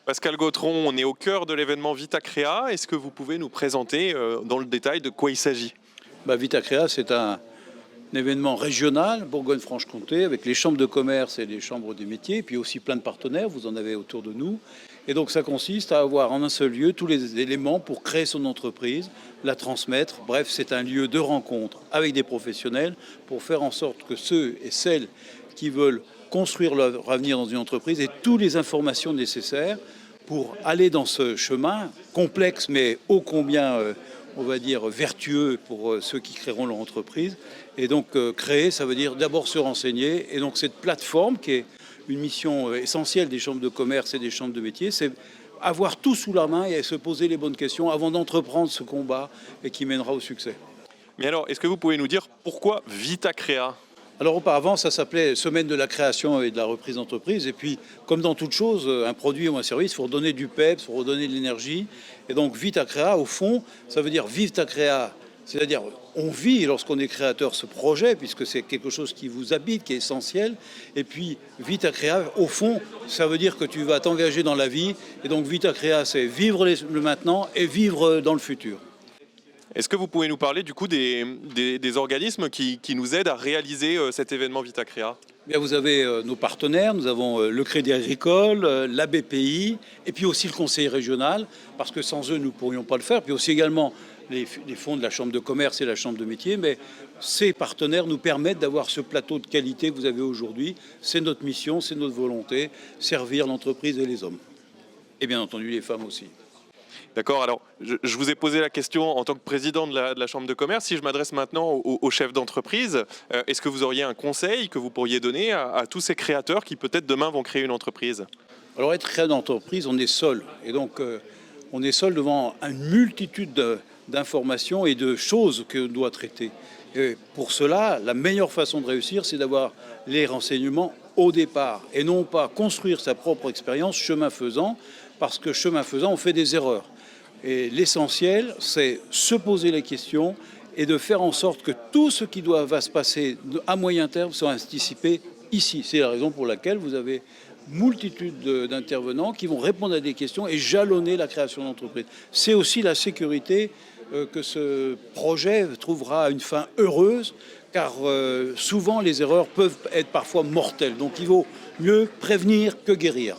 Pascal Gautron, on est au cœur de l'événement Vitacrea. Est-ce que vous pouvez nous présenter dans le détail de quoi il s'agit? Vitacrea, c'est un événement régional, Bourgogne-Franche-Comté, avec les chambres de commerce et les chambres des métiers, puis aussi plein de partenaires, vous en avez autour de nous. Et donc ça consiste à avoir en un seul lieu tous les éléments pour créer son entreprise, la transmettre. Bref, c'est un lieu de rencontre avec des professionnels pour faire en sorte que ceux et celles qui veulent construire leur avenir dans une entreprise aient toutes les informations nécessaires pour aller dans ce chemin complexe mais ô combien on va dire vertueux pour ceux qui créeront leur entreprise. Et donc créer, ça veut dire d'abord se renseigner. Et donc cette plateforme qui est une mission essentielle des chambres de commerce et des chambres de métiers, c'est avoir tout sous la main et se poser les bonnes questions avant d'entreprendre ce combat et qui mènera au succès. Mais alors, est-ce que vous pouvez nous dire pourquoi Vitacrea? Alors auparavant, ça s'appelait Semaine de la création et de la reprise d'entreprise. Et puis, comme dans toute chose, un produit ou un service, il faut redonner du peps, il faut redonner de l'énergie. Et donc Vitacrea, au fond, ça veut dire Vitacrea. C'est-à-dire, on vit lorsqu'on est créateur ce projet, puisque c'est quelque chose qui vous habite, qui est essentiel. Et puis, Vitacrea, au fond, ça veut dire que tu vas t'engager dans la vie. Et donc, Vitacrea, c'est vivre le maintenant et vivre dans le futur. Est-ce que vous pouvez nous parler du coup des organismes qui nous aident à réaliser cet événement Vitacrea? Bien, vous avez nos partenaires, nous avons le Crédit Agricole, la BPI, et puis aussi le Conseil régional, parce que sans eux, nous ne pourrions pas le faire. Puis aussi également les fonds de la Chambre de commerce et la Chambre de métier. Mais ces partenaires nous permettent d'avoir ce plateau de qualité que vous avez aujourd'hui. C'est notre mission, c'est notre volonté, servir l'entreprise et les hommes. Et bien entendu, les femmes aussi. D'accord, alors je vous ai posé la question en tant que président de la Chambre de commerce. Si je m'adresse maintenant aux chefs d'entreprise, est-ce que vous auriez un conseil que vous pourriez donner à tous ces créateurs qui peut-être demain vont créer une entreprise? Alors être créateur d'entreprise, on est seul. Et donc on est seul devant une multitude d'informations et de choses que l'on doit traiter. Et pour cela, la meilleure façon de réussir, c'est d'avoir les renseignements au départ et non pas construire sa propre expérience chemin faisant, parce que chemin faisant, on fait des erreurs. Et l'essentiel, c'est se poser les questions et de faire en sorte que tout ce qui va se passer à moyen terme soit anticipé ici. C'est la raison pour laquelle vous avez multitude d'intervenants qui vont répondre à des questions et jalonner la création d'entreprise. C'est aussi la sécurité que ce projet trouvera une fin heureuse, car souvent les erreurs peuvent être parfois mortelles. Donc il vaut mieux prévenir que guérir.